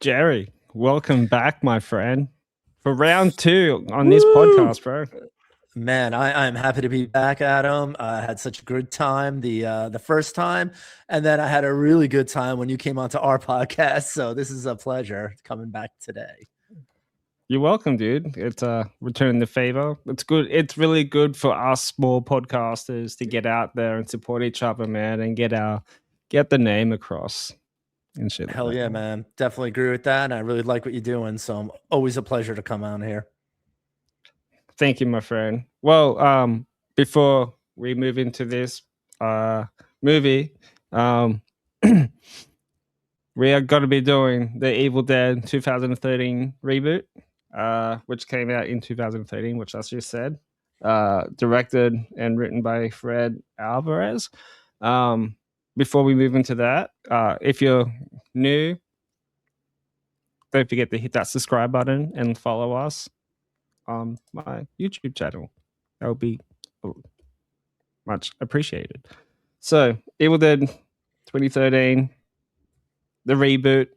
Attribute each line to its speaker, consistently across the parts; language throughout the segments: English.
Speaker 1: Jerry, welcome back, my friend, for round 2 on this podcast, bro.
Speaker 2: Man, I'm happy to be back, Adam. I had such a good time the first time, and then I had a really good time when you came onto our podcast. So this is a pleasure coming back today.
Speaker 1: You're welcome, dude. It's returning the favor. It's good. It's really good for us small podcasters to get out there and support each other, man, and get the name across and shit.
Speaker 2: Hell yeah, man. Definitely agree with that. And I really like what you're doing. So always a pleasure to come on here.
Speaker 1: Thank you, my friend. Well, before we move into this movie, we are going to be doing the Evil Dead 2013 reboot, which came out in 2013, which I just said, directed and written by Fede Alvarez. Before we move into that, if you're new, don't forget to hit that subscribe button and follow us on my YouTube channel. That would be much appreciated. So, Evil Dead 2013, the reboot,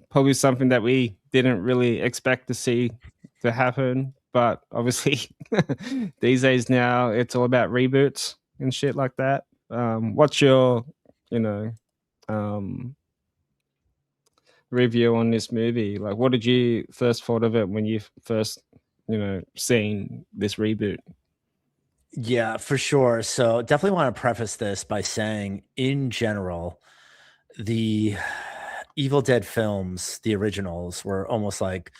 Speaker 1: probably something that we didn't really expect to see to happen, but obviously these days now it's all about reboots and shit like that. What's your, review on this movie? Like, what did you first thought of it when you first seen this reboot?
Speaker 2: Yeah, for sure. So definitely want to preface this by saying, in general, the Evil Dead films, the originals, were almost like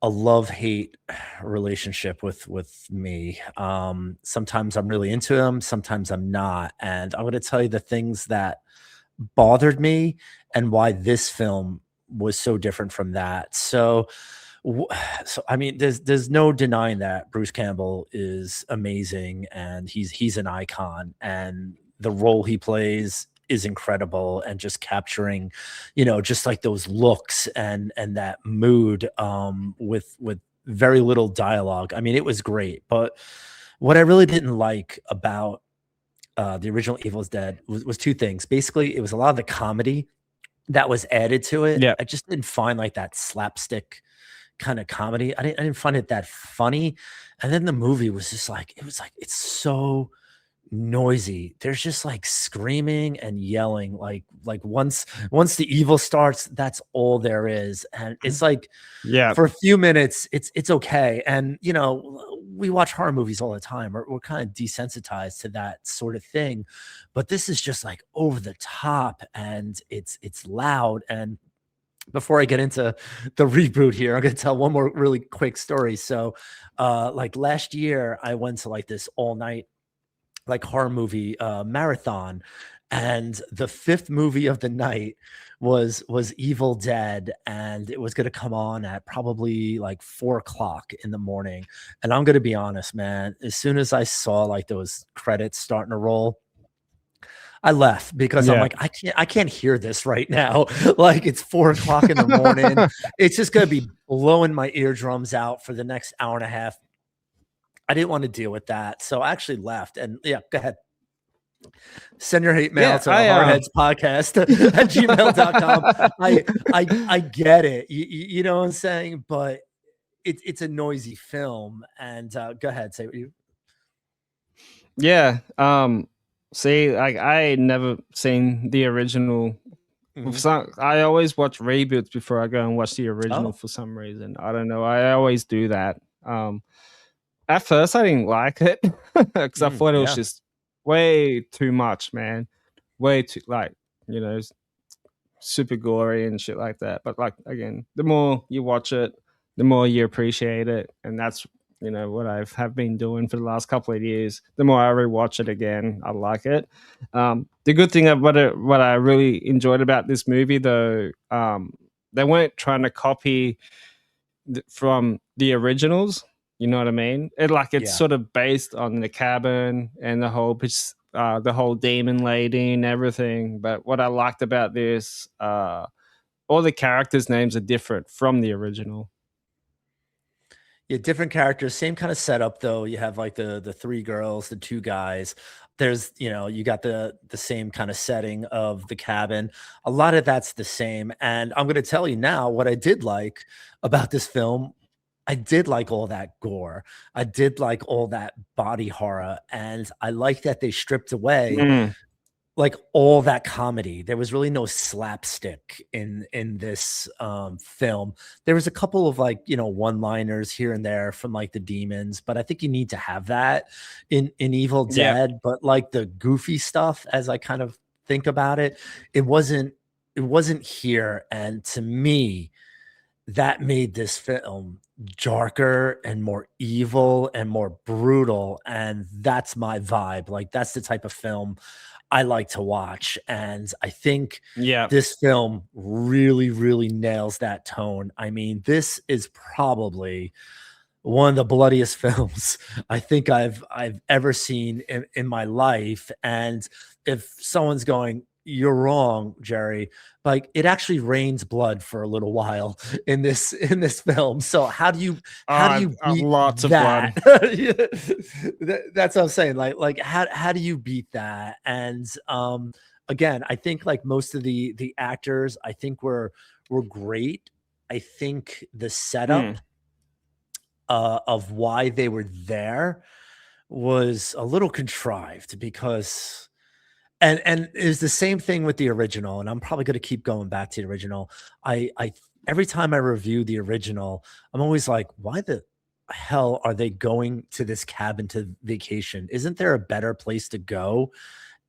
Speaker 2: a love-hate relationship with me. Sometimes I'm really into them, sometimes I'm not. And I'm going to tell you the things that bothered me and why this film was so different from that. So I mean, there's no denying that Bruce Campbell is amazing and he's an icon, and the role he plays is incredible, and just capturing, just like those looks and that mood with very little dialogue. I mean, it was great. But what I really didn't like about the original Evil Dead was two things. Basically, it was a lot of the comedy that was added to it.
Speaker 1: Yeah.
Speaker 2: I just didn't find like that slapstick kind of comedy. I didn't find it that funny. And then the movie was just like, it's so noisy. There's just like screaming and yelling. Like once the evil starts, that's all there is. And it's like,
Speaker 1: Yeah,
Speaker 2: for a few minutes, it's okay. And we watch horror movies all the time. We're kind of desensitized to that sort of thing. But this is just like over the top, and it's loud. And before I get into the reboot here, I'm going to tell one more really quick story. So, like last year, I went to like this all night, like horror movie marathon, and the fifth movie of the night was Evil Dead, and it was going to come on at probably like 4:00 in the morning. And I'm going to be honest, man, as soon as I saw like those credits starting to roll, I left, because I'm like, I can't hear this right now. Like, it's 4:00 in the morning. It's just going to be blowing my eardrums out for the next hour and a half. I didn't want to deal with that. So I actually left. And yeah, go ahead. Send your hate mail to Horrorheads podcast at gmail.com. I get it. You know what I'm saying? But it's a noisy film. And go ahead, say what you.
Speaker 1: Yeah. See, like, I never seen the original. I always watch reboots before I go and watch the original for some reason. I don't know. I always do that. At first, I didn't like it because I thought it was just way too much, man. Way too, like, super gory and shit like that. But, like, again, the more you watch it, the more you appreciate it. And that's, what I have been doing for the last couple of years. The more I rewatch it again, I like it. The good thing of what I really enjoyed about this movie, though, they weren't trying to copy from the originals. You know what I mean? It's sort of based on the cabin and the whole demon lady and everything. But what I liked about this, all the characters' names are different from the original.
Speaker 2: Yeah, different characters, same kind of setup though. You have like the three girls, the two guys. there's, you got the same kind of setting of the cabin. A lot of that's the same. And I'm going to tell you now what I did like about this film. I did like all that gore. I did like all that body horror. And I like that they stripped away like all that comedy. There was really no slapstick in this film. There was a couple of like, one-liners here and there from like the demons, but I think you need to have that in Evil Dead. But like the goofy stuff, as I kind of think about it, it wasn't here. And to me, that made this film darker and more evil and more brutal. And that's my vibe. Like, that's the type of film I like to watch. And I think this film really, really nails that tone. I mean, this is probably one of the bloodiest films I think I've ever seen in my life. And if someone's going, "You're wrong, Jerry," like, it actually rains blood for a little while in this film. So how do you beat
Speaker 1: lots of
Speaker 2: that?
Speaker 1: blood?
Speaker 2: That's what I'm saying. Like how do you beat that? And again, I think like most of the actors, I think were great. I think the setup of why they were there was a little contrived, because and it's the same thing with the original, and I'm probably going to keep going back to the original. I every time I review the original, I'm always like, why the hell are they going to this cabin to vacation? Isn't there a better place to go?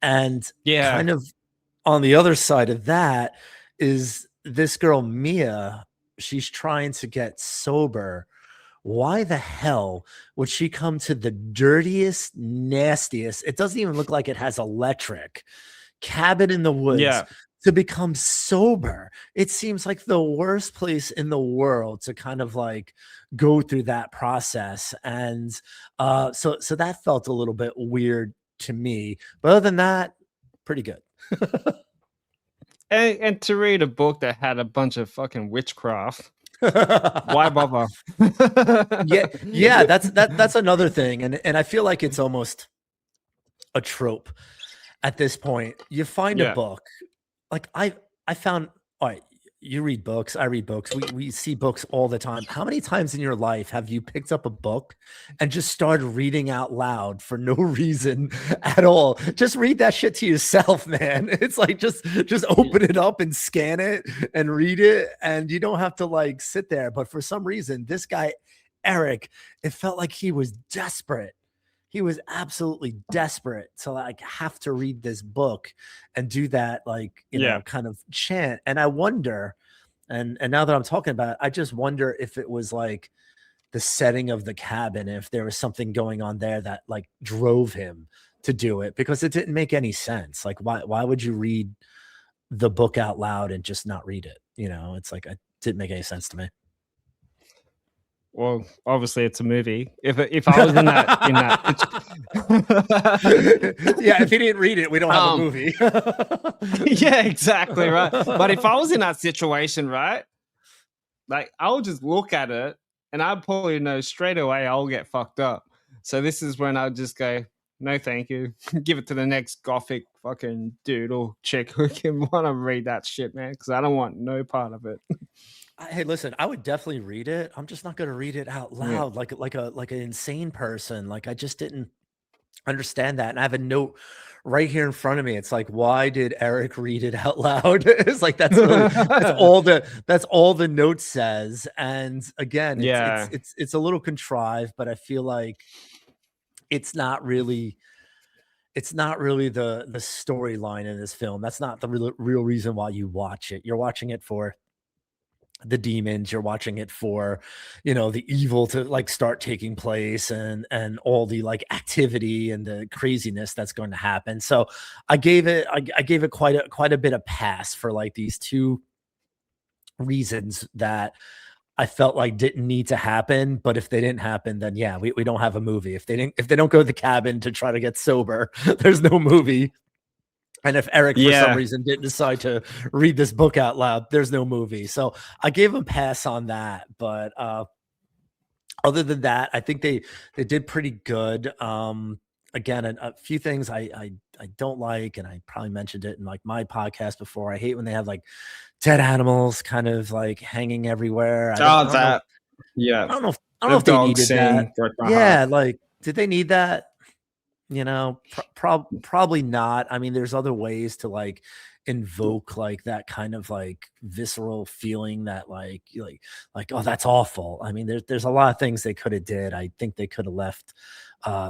Speaker 2: And kind of on the other side of that is this girl Mia. She's trying to get sober. Why the hell would she come to the dirtiest, nastiest, it doesn't even look like it has electric, cabin in the woods to become sober? It seems like the worst place in the world to kind of like go through that process. And so that felt a little bit weird to me. But other than that, pretty good.
Speaker 1: and to read a book that had a bunch of fucking witchcraft. Why bother?
Speaker 2: yeah, that's another thing. And I feel like it's almost a trope at this point. You find a book, like I found, all right, you read books, I read books, we see books all the time. How many times in your life have you picked up a book and just started reading out loud for no reason at all? Just read that shit to yourself, man. It's like just open it up and scan it and read it, and you don't have to like sit there. But for some reason, this guy Eric, it felt like he was desperate. He was absolutely desperate to like have to read this book and do that, like, kind of chant. And I wonder, and now that I'm talking about it, I just wonder if it was like the setting of the cabin, if there was something going on there that like drove him to do it, because it didn't make any sense. Like, why would you read the book out loud and just not read it? It's like, it didn't make any sense to me.
Speaker 1: Well, obviously it's a movie. If I was in that
Speaker 2: yeah, if he didn't read it, we don't have a movie.
Speaker 1: Yeah, exactly, right. But if I was in that situation, right, like, I'll just look at it and I'd probably know straight away I'll get fucked up. So this is when I'll just go, no thank you. Give it to the next gothic fucking dude or chick who can want to read that shit, man, because I don't want no part of it.
Speaker 2: Hey, listen, I would definitely read it. I'm just not going to read it out loud like an insane person. Like, I just didn't understand that. And I have a note right here in front of me. It's like, why did Eric read it out loud? It's like, that's all the note says. And again, it's a little contrived, but I feel like it's not really the storyline in this film. That's not the real reason why you watch it. You're watching it for the demons, you're watching it for, the evil to like start taking place, and all the like activity and the craziness that's going to happen. So I gave it quite a bit of pass for like these two reasons that I felt like didn't need to happen. But if they didn't happen, then we don't have a movie. If they don't go to the cabin to try to get sober, there's no movie. And if Eric, for some reason, didn't decide to read this book out loud, there's no movie. So I gave him a pass on that. But other than that, I think they did pretty good. again, a few things I don't like, and I probably mentioned it in like my podcast before. I hate when they have like dead animals kind of like hanging everywhere.
Speaker 1: Oh,
Speaker 2: I don't know.
Speaker 1: that. Yeah.
Speaker 2: I don't know
Speaker 1: The
Speaker 2: if they
Speaker 1: dog
Speaker 2: needed that.
Speaker 1: scene broke my heart.
Speaker 2: Yeah, like did they need that? You know, probably not. I mean, there's other ways to like invoke like that kind of like visceral feeling that like oh that's awful. I mean, there's a lot of things they could have did. I think they could have left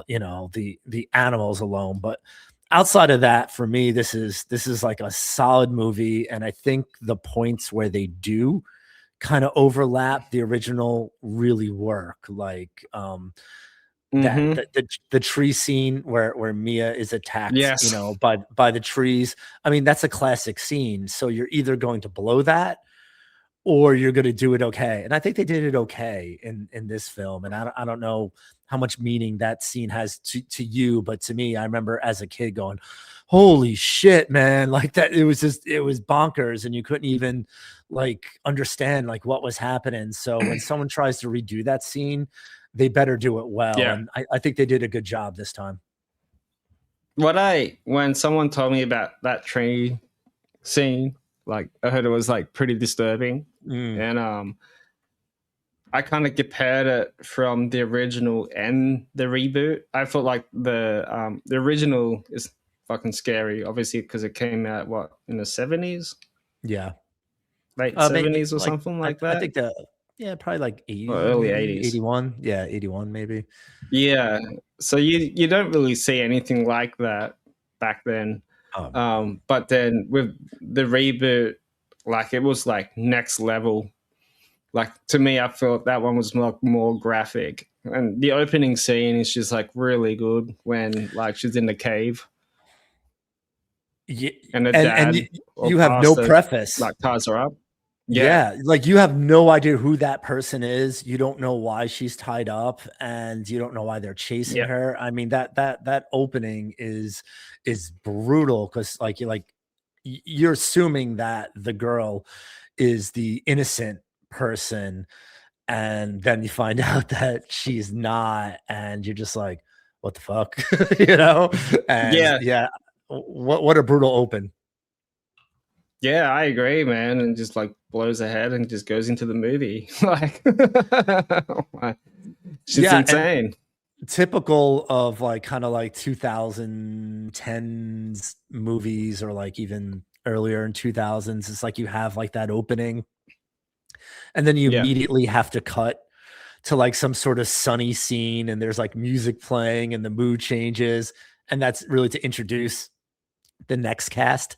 Speaker 2: you know, the animals alone. But outside of that, for me, this is like a solid movie. And I think the points where they do kind of overlap the original really work. Like that
Speaker 1: Mm-hmm.
Speaker 2: the tree scene where Mia is attacked, you
Speaker 1: Yes.
Speaker 2: know, by the trees. I mean, that's a classic scene. So you're either going to blow that or you're going to do it okay. And I think they did it okay in this film. And I don't know how much meaning that scene has to you, but to me, I remember as a kid going, "Holy shit, man!" Like that, it was bonkers, and you couldn't even like understand like what was happening. So when someone tries to redo that scene, they better do it well.
Speaker 1: Yeah.
Speaker 2: And I think they did a good job this time.
Speaker 1: When someone told me about that tree scene, like I heard it was like pretty disturbing, and I kind of compared it from the original and the reboot. I felt like the original is fucking scary, obviously because it came out what in the 70s,
Speaker 2: Yeah.
Speaker 1: late
Speaker 2: Maybe
Speaker 1: 70s or
Speaker 2: like
Speaker 1: something like
Speaker 2: I
Speaker 1: that,
Speaker 2: think yeah, probably like
Speaker 1: or early
Speaker 2: 80,
Speaker 1: 80s.
Speaker 2: 81. Yeah, 81 maybe.
Speaker 1: Yeah, so you don't really see anything like that back then.
Speaker 2: Um,
Speaker 1: But then with the reboot, like it was like next level. Like to me, I felt that one was more graphic, and the opening scene is just like really good when like she's in the cave
Speaker 2: yeah,
Speaker 1: and her
Speaker 2: and
Speaker 1: dad or
Speaker 2: you have no
Speaker 1: pastor
Speaker 2: preface.
Speaker 1: like ties her up. Yeah,
Speaker 2: Yeah, like you have no idea who that person is. You don't know why she's tied up, and you don't know why they're chasing
Speaker 1: yeah,
Speaker 2: her. I mean, that opening is brutal because you're assuming that the girl is the innocent person, and then you find out that she's not, and you're just like, what the fuck, you know? And
Speaker 1: yeah,
Speaker 2: yeah, what a brutal open.
Speaker 1: yeah. I agree, man. And just like blows ahead and just goes into the movie. Like, she's
Speaker 2: Yeah, and
Speaker 1: insane.
Speaker 2: typical of like kind of like 2010s movies or like even earlier in 2000s, it's like you have like that opening and then you
Speaker 1: Yeah,
Speaker 2: immediately have to cut to like some sort of sunny scene and there's like music playing and the mood changes, and that's really to introduce the next cast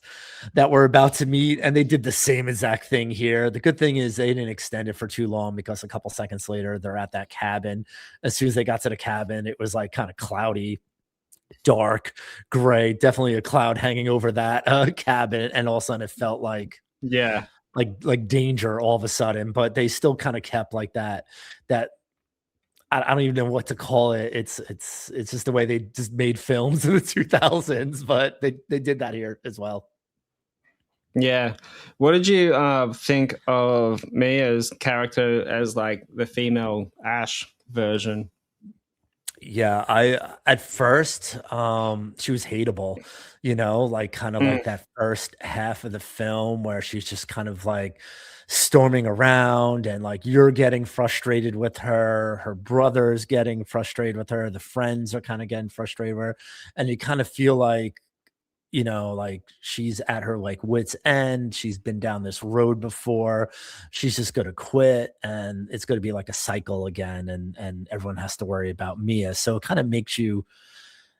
Speaker 2: that we're about to meet. And they did the same exact thing here. The good thing is they didn't extend it for too long because a couple seconds later they're at that cabin. As soon as they got to the cabin, it was like kind of cloudy, dark, gray, definitely a cloud hanging over that cabin. And all of a sudden it felt
Speaker 1: yeah,
Speaker 2: like danger all of a sudden, but they still kind of kept like that I don't even know what to call it. It's just the way they just made films in the 2000s, but they did that here as well.
Speaker 1: yeah. What did you think of Mia's character as like the female Ash version?
Speaker 2: Yeah, I at first she was hateable, you know, like kind of like
Speaker 1: Mm,
Speaker 2: that first half of the film where she's just kind of like storming around and like you're getting frustrated with her, her brother's getting frustrated with her, the friends are kind of getting frustrated with her, and you kind of feel like, you know, like she's at her like wit's end. She's been down this road before. She's just going to quit and it's going to be like a cycle again, and everyone has to worry about Mia. So it kind of makes you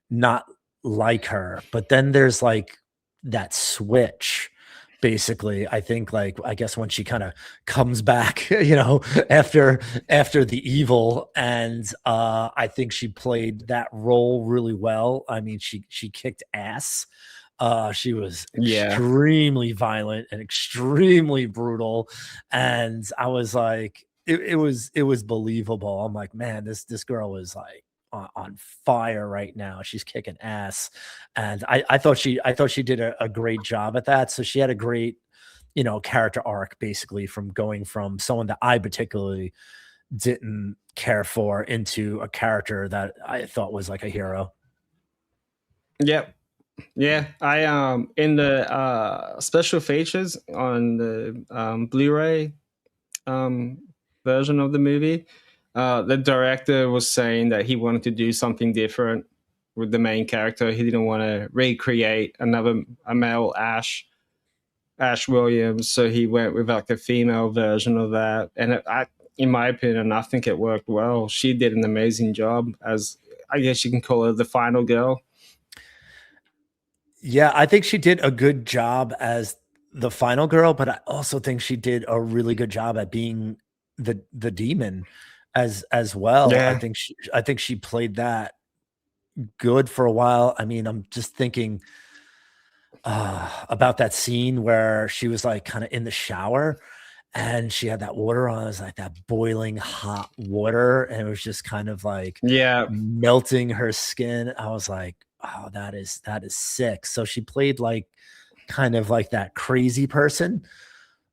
Speaker 2: not like her. But then there's like that switch. Basically, I think like I guess when she kind of comes back, you know, after the evil, and I think she played that role really well. I mean, she kicked ass. She was
Speaker 1: yeah,
Speaker 2: extremely violent and extremely brutal, and I was like, it was believable. I'm like, man, this girl is like on fire right now. She's kicking ass, and I thought she did a great job at that. So she had a great, you know, character arc basically from going from someone that I particularly didn't care for into a character that I thought was like a hero.
Speaker 1: Yep. Yeah, I in the special features on the Blu-ray um version of the movie, the director was saying that he wanted to do something different with the main character. He didn't want to recreate a male Ash Williams, so he went with like a female version of that. And in my opinion, I think it worked well. She did an amazing job as, I guess you can call her, the final girl.
Speaker 2: Yeah, I think she did a good job as the final girl, but I also think she did a really good job at being the demon as well.
Speaker 1: Yeah,
Speaker 2: I think she played that good for a while. I mean, I'm just thinking about that scene where she was like kind of in the shower and she had that water on. It was like that boiling hot water, and it was just kind of like
Speaker 1: yeah,
Speaker 2: melting her skin. I was like, oh, that is sick. So she played like kind of like that crazy person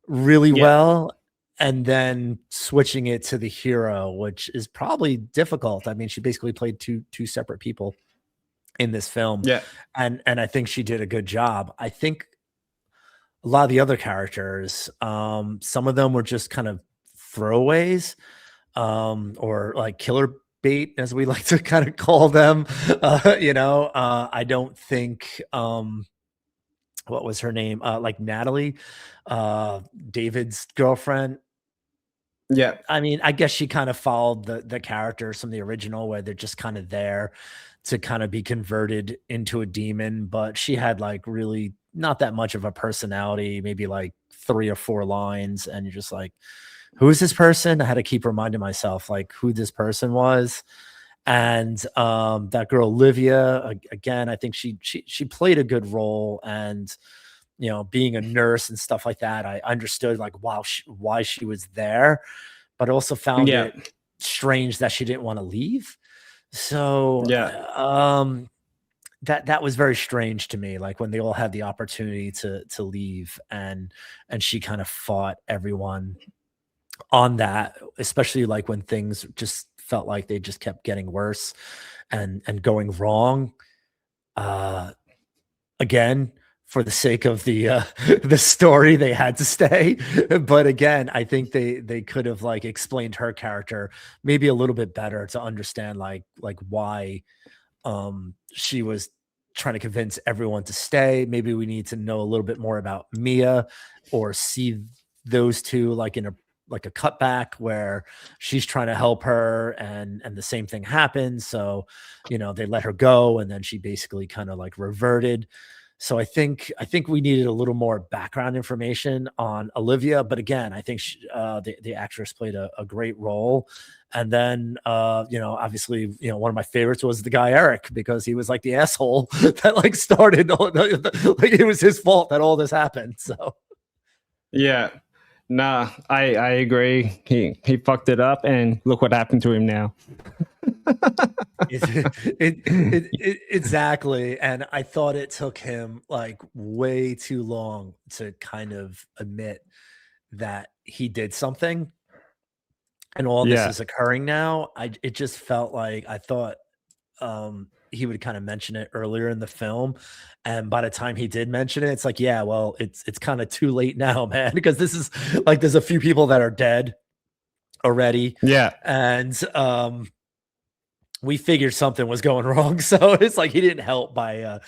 Speaker 2: really
Speaker 1: yeah,
Speaker 2: well. And then switching it to the hero, which is probably difficult. I mean, she basically played two separate people in this film,
Speaker 1: yeah,
Speaker 2: and I think she did a good job. I think a lot of the other characters, some of them were just kind of throwaways, or like killer bait, as we like to kind of call them. I don't think what was her name? Like Natalie, David's girlfriend.
Speaker 1: yeah,
Speaker 2: I mean, I guess she kind of followed the characters from the original where they're just kind of there to kind of be converted into a demon, but she had like really not that much of a personality, maybe like 3 or 4 lines, and you're just like, who is this person? I had to keep reminding myself like who this person was. And that girl Olivia, again, I think she played a good role, and being a nurse and stuff like that, I understood like why she was there, but also found
Speaker 1: yeah,
Speaker 2: it strange that she didn't want to leave. So
Speaker 1: yeah,
Speaker 2: that was very strange to me. Like when they all had the opportunity to leave, and she kind of fought everyone on that, especially like when things just felt like they just kept getting worse and going wrong. Uh, Again, for the sake of the the story, they had to stay. But again, I think they could have like explained her character maybe a little bit better to understand like why she was trying to convince everyone to stay. Maybe we need to know a little bit more about Mia, or see those two like in a cutback where she's trying to help her, and the same thing happens. So they let her go, and then she basically kind of like reverted. So I think we needed a little more background information on Olivia, but again, I think the actress played a great role. And then obviously, one of my favorites was the guy Eric, because he was like the asshole that like started like it was his fault that all this happened. So
Speaker 1: yeah. Nah, I agree. He fucked it up, and look what happened to him now.
Speaker 2: exactly. And I thought it took him like way too long to kind of admit that he did something, and all this
Speaker 1: Yeah,
Speaker 2: is occurring now. It just felt like I thought he would kind of mention it earlier in the film, and by the time he did mention it, it's like, yeah, well, it's kind of too late now, man, because this is like there's a few people that are dead already,
Speaker 1: yeah,
Speaker 2: and we figured something was going wrong. So it's like he didn't help by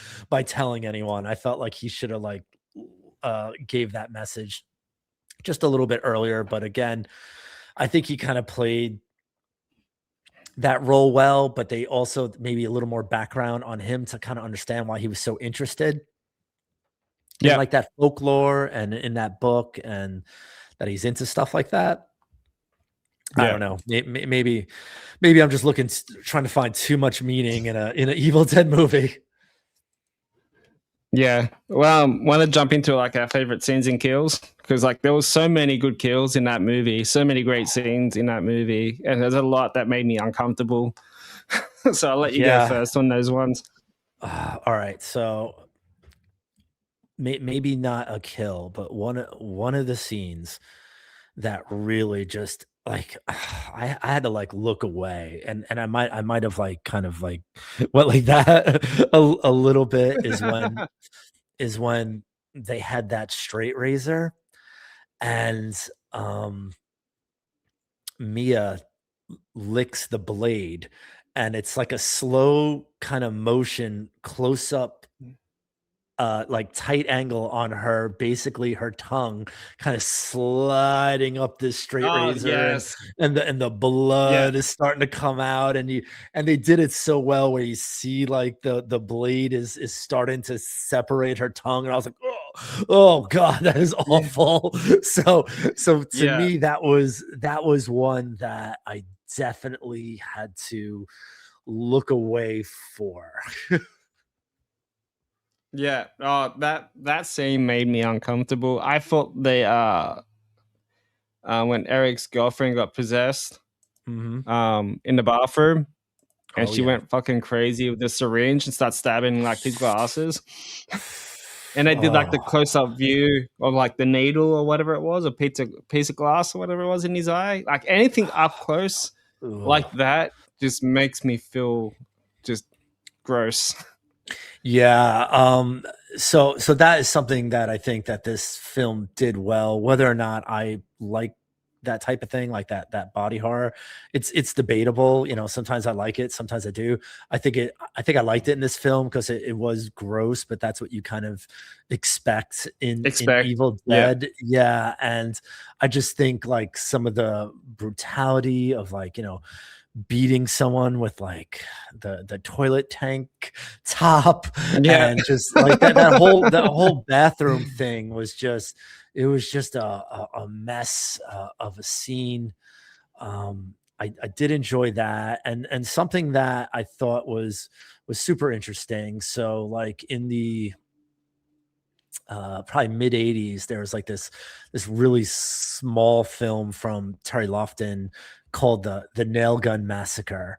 Speaker 2: telling anyone. I felt like he should have like gave that message just a little bit earlier. But again, I think he kind of played that role well, but they also maybe a little more background on him to kind of understand why he was so interested in
Speaker 1: yeah,
Speaker 2: like that folklore and in that book, and that he's into stuff like that. I
Speaker 1: yeah.
Speaker 2: don't know. Maybe I'm just trying to find too much meaning in an Evil Dead movie.
Speaker 1: Yeah. Well, want to jump into like our favorite scenes and kills, because like there was so many good kills in that movie, so many great scenes in that movie, and there's a lot that made me uncomfortable. So I'll let you go
Speaker 2: Yeah.
Speaker 1: first on those ones.
Speaker 2: All right. So maybe not a kill, but one of the scenes that really just like I had to like look away, and I might have like kind of like went like that a little bit is when they had that straight razor, and um Mia licks the blade, and it's like a slow kind of motion close up, like tight angle on her, basically her tongue kind of sliding up this straight
Speaker 1: Oh
Speaker 2: razor, and
Speaker 1: yes,
Speaker 2: the
Speaker 1: yeah,
Speaker 2: blood is starting to come out, and they did it so well where you see like the blade is starting to separate her tongue, and I was like, oh god, that is
Speaker 1: yeah,
Speaker 2: awful. So to
Speaker 1: yeah,
Speaker 2: me, that was one that I definitely had to look away for.
Speaker 1: yeah. Oh, that scene made me uncomfortable. I thought they when Eric's girlfriend got possessed
Speaker 2: Mhm.
Speaker 1: in the bathroom, and
Speaker 2: Oh
Speaker 1: she
Speaker 2: yeah.
Speaker 1: went fucking crazy with the syringe and started stabbing like his glasses. And they did like the
Speaker 2: Oh,
Speaker 1: close up view of like the needle or whatever it was, a piece of glass or whatever it was in his eye. Like anything up close
Speaker 2: ugh.
Speaker 1: like that just makes me feel just gross.
Speaker 2: Yeah. So that is something that I think that this film did well. Whether or not I like that type of thing, like that body horror, it's debatable. You know, sometimes I like it, sometimes I do. I think I liked it in this film because it was gross, but that's what you kind of expect in
Speaker 1: Expect,
Speaker 2: Evil
Speaker 1: yeah,
Speaker 2: Dead. Yeah. And I just think like some of the brutality of like, beating someone with like the toilet tank top,
Speaker 1: yeah,
Speaker 2: and just like that whole bathroom thing was just, it was just a mess of a scene. I did enjoy that, and something that I thought was super interesting. So like in the probably mid 80s, there was like this really small film from Terry Lofton called the Nail Gun Massacre,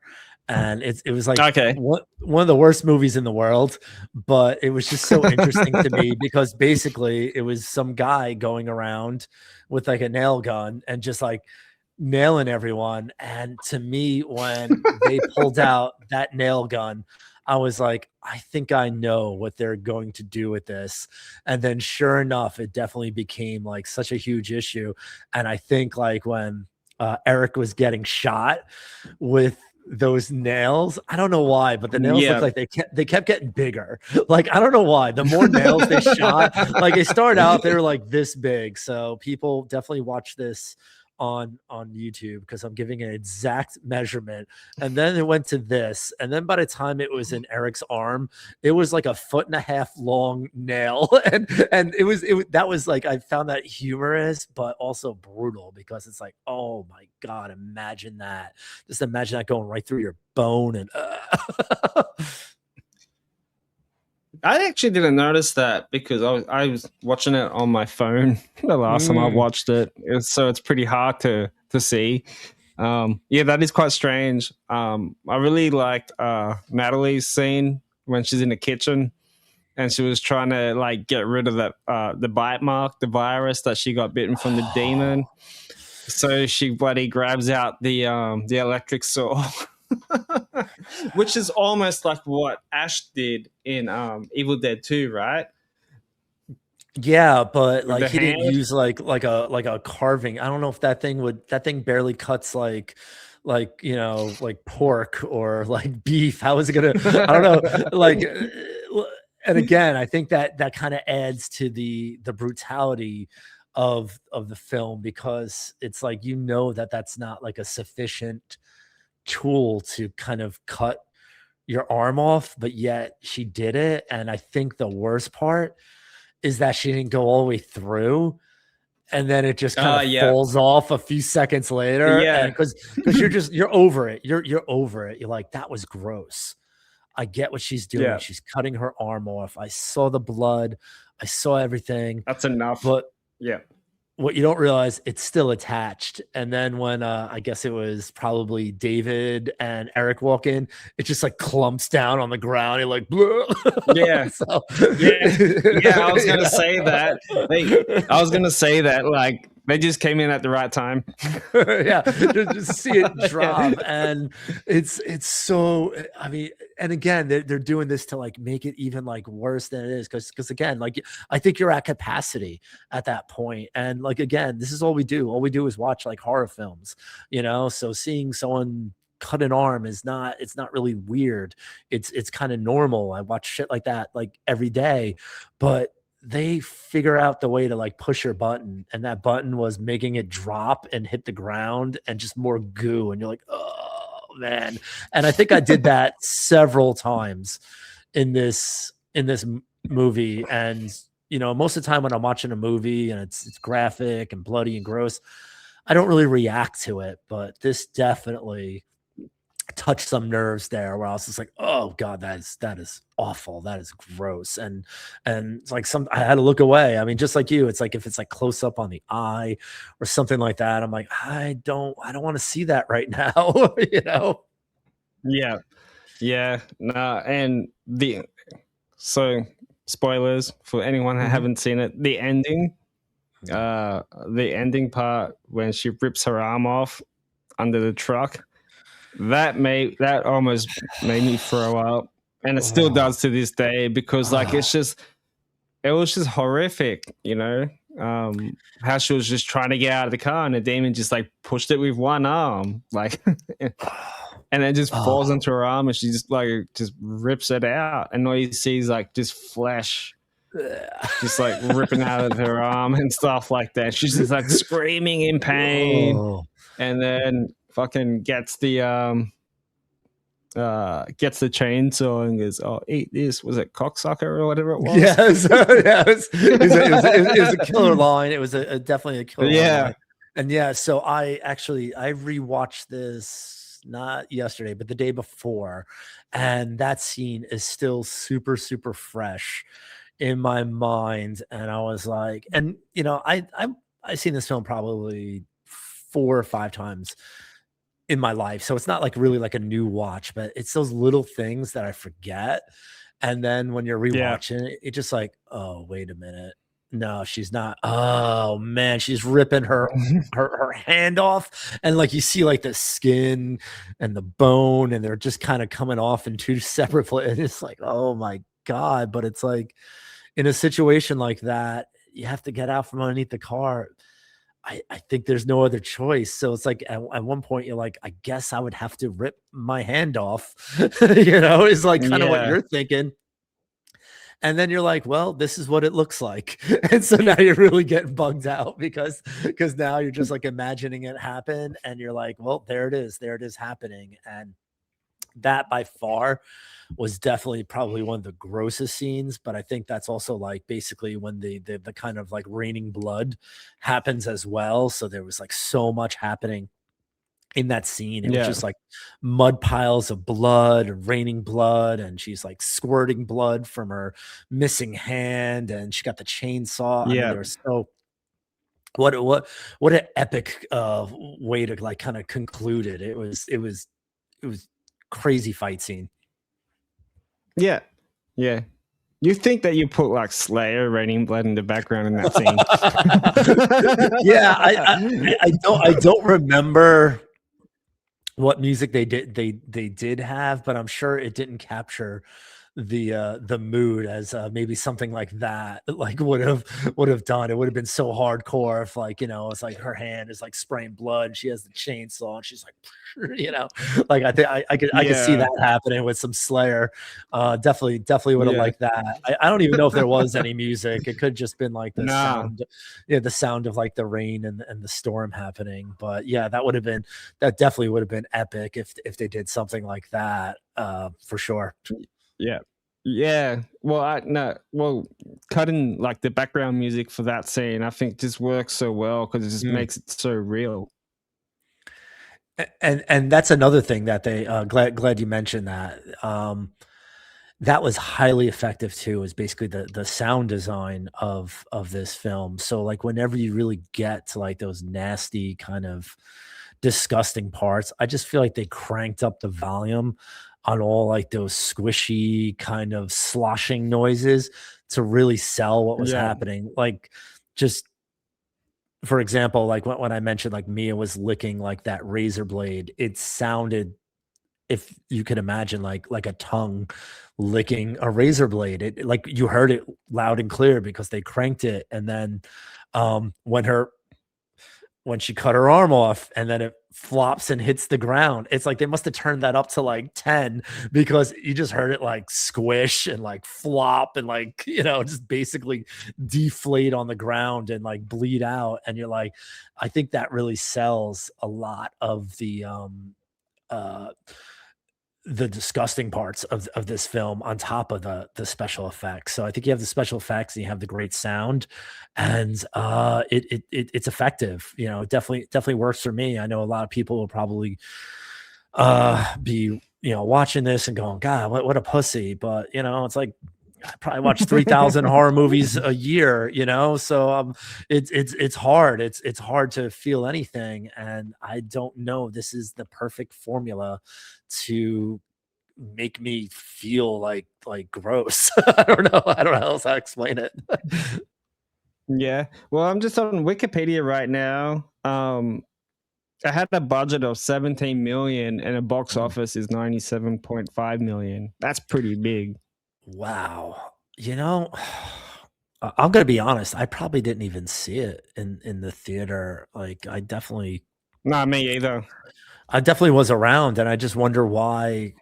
Speaker 2: and it was like
Speaker 1: okay,
Speaker 2: one of the worst movies in the world, but it was just so interesting to me because basically it was some guy going around with like a nail gun and just like nailing everyone. And to me, when they pulled out that nail gun, I was like, I think I know what they're going to do with this. And then sure enough, it definitely became like such a huge issue. And I think like when Eric was getting shot with those nails, I don't know why, but the nails looked
Speaker 1: yeah.
Speaker 2: like they kept getting bigger. Like I don't know why. The more nails they shot, like they started out, they were like this big. So people definitely watch this on YouTube because I'm giving an exact measurement. And then it went to this. And then by the time it was in Eric's arm, it was like a foot and a half long nail. And it was that was like, I found that humorous, but also brutal because it's like, oh my God, imagine that. Just imagine that going right through your bone and
Speaker 1: I actually didn't notice that because I was watching it on my phone the last time I
Speaker 2: Mm.
Speaker 1: watched it. So it's pretty hard to see. Yeah, that is quite strange. I really liked Natalie's scene when she's in the kitchen and she was trying to like get rid of that the bite mark, the virus that she got bitten from the demon. So she bloody grabs out the electric saw. Which is almost like what Ash did in Evil Dead 2, right?
Speaker 2: Yeah, but
Speaker 1: With
Speaker 2: like
Speaker 1: the
Speaker 2: he didn't
Speaker 1: hand.
Speaker 2: use like a carving. I don't know if that thing barely cuts like like pork or like beef. How is it gonna? I don't know. Like, and again, I think that kind of adds to the brutality of the film because it's like that that's not like a sufficient tool to kind of cut your arm off, but yet she did it. And I think the worst part is that she didn't go all the way through, and then it just kind of
Speaker 1: Yeah,
Speaker 2: falls off a few seconds later, and
Speaker 1: yeah.
Speaker 2: because you're over it. You're over it. You're like, that was gross. I get what she's doing.
Speaker 1: Yeah,
Speaker 2: She's cutting her arm off. I saw the blood. I saw everything.
Speaker 1: that's enough.
Speaker 2: But
Speaker 1: Yeah.
Speaker 2: what you don't realize, it's still attached. And then when I guess it was probably David and Eric walk in, it just like clumps down on the ground. You're like,
Speaker 1: Yeah.
Speaker 2: so
Speaker 1: Yeah. Yeah, I was gonna
Speaker 2: yeah.
Speaker 1: say that. I was gonna say that like They just came in at the right time.
Speaker 2: Yeah, just see it drop. And it's so, I mean, and again, they're doing this to like make it even like worse than it is, because again, like I think you're at capacity at that point. And like again, this is all we do. All we do is watch like horror films, so seeing someone cut an arm is not, it's not really weird. It's kind of normal. I watch shit like that like every day. But they figure out the way to like push your button, and that button was making it drop and hit the ground and just more goo, and you're like, oh man. And I think I did that several times in this movie. And most of the time when I'm watching a movie and it's graphic and bloody and gross, I don't really react to it. But this definitely touched some nerves there, where I was just like, oh god, that is awful, that is gross. And it's like, I had to look away. I mean, just like you, it's like if it's like close up on the eye or something like that, I'm like, I don't want to see that right now.
Speaker 1: Yeah, no. And so spoilers for anyone that haven't seen it, the ending part when she rips her arm off under the truck, that almost made me throw up, and it still does to this day, because like it was just horrific. How she was just trying to get out of the car and the demon just like pushed it with one arm, like and it just falls into her arm, and she just rips it out, and all you see is like just flesh just like ripping out of her arm and stuff like that. She's just like screaming in pain. And then fucking gets the chainsaw and goes, "Oh, eat this." Was it cocksucker or whatever it was?
Speaker 2: Yes, yeah, it was a killer line. It was definitely a killer line. And yeah, so I rewatched this not yesterday, but the day before, and that scene is still super, super fresh in my mind. And I was like, and I've seen this film probably 4 or 5 times in my life, so it's not like really like a new watch, but it's those little things that I forget. And then when you're rewatching it, it's just like, oh wait a minute, no, she's not. Oh man, she's ripping her hand off, and like you see like the skin and the bone, and they're just kind of coming off in 2 separate places. It's like, oh my god. But it's like, in a situation like that, you have to get out from underneath the car. I think there's no other choice. So it's like at one point you're like, I guess I would have to rip my hand off, is like kind of what you're thinking. And then you're like, well, this is what it looks like. And so now you're really getting bugged out because now you're just like imagining it happen, and you're like, well, there it is happening. And that by far was definitely probably one of the grossest scenes. But I think that's also like basically when the kind of like raining blood happens as well. So there was like so much happening in that scene. It was just like mud piles of blood and raining blood, and she's like squirting blood from her missing hand, and she got the chainsaw. I mean, there was so what an epic way to like kind of conclude it. It was crazy fight scene.
Speaker 1: Yeah. You think that you put like Slayer, Raining Blood in the background in that scene?
Speaker 2: Yeah, I don't remember what music they did have, but I'm sure it didn't capture the mood as maybe something like that like would have done. It would have been so hardcore if like, it's like her hand is like spraying blood and she has the chainsaw and she's like, like I think I could see that happening with some Slayer. Definitely would have liked that. I don't even know if there was any music. It could just been like the sound, the sound of like the rain and the storm happening. But yeah, that definitely would have been epic if they did something like that, for sure.
Speaker 1: Yeah. Well, cutting like the background music for that scene, I think just works so well because it just makes it so real.
Speaker 2: And that's another thing that they glad you mentioned that. That was highly effective too, is basically the sound design of this film. So like whenever you really get to like those nasty kind of disgusting parts, I just feel like they cranked up the volume on all like those squishy kind of sloshing noises to really sell what was happening. Like just for example, like when I mentioned like Mia was licking like that razor blade, it sounded, if you could imagine, like a tongue licking a razor blade. It like you heard it loud and clear because they cranked it. And then when she cut her arm off and then it flops and hits the ground, it's like they must have turned that up to like 10 because you just heard it like squish and like flop and like, just basically deflate on the ground and like bleed out. And you're like, I think that really sells a lot of uh the disgusting parts of this film on top of the special effects. So I think you have the special effects and you have the great sound, and it's effective. It definitely works for me. I know a lot of people will probably be watching this and going, God, what a pussy. But it's like I probably watch 3,000 horror movies a year, so it's hard. It's hard to feel anything. And I don't know, this is the perfect formula to make me feel like gross. I don't know how else I explain it.
Speaker 1: Yeah. Well, I'm just on Wikipedia right now. I had a budget of 17 million and a box office is 97.5 million. That's pretty big.
Speaker 2: Wow. I'm gonna be honest. I probably didn't even see it in the theater. Like,
Speaker 1: Not me either.
Speaker 2: I definitely was around, and I just wonder why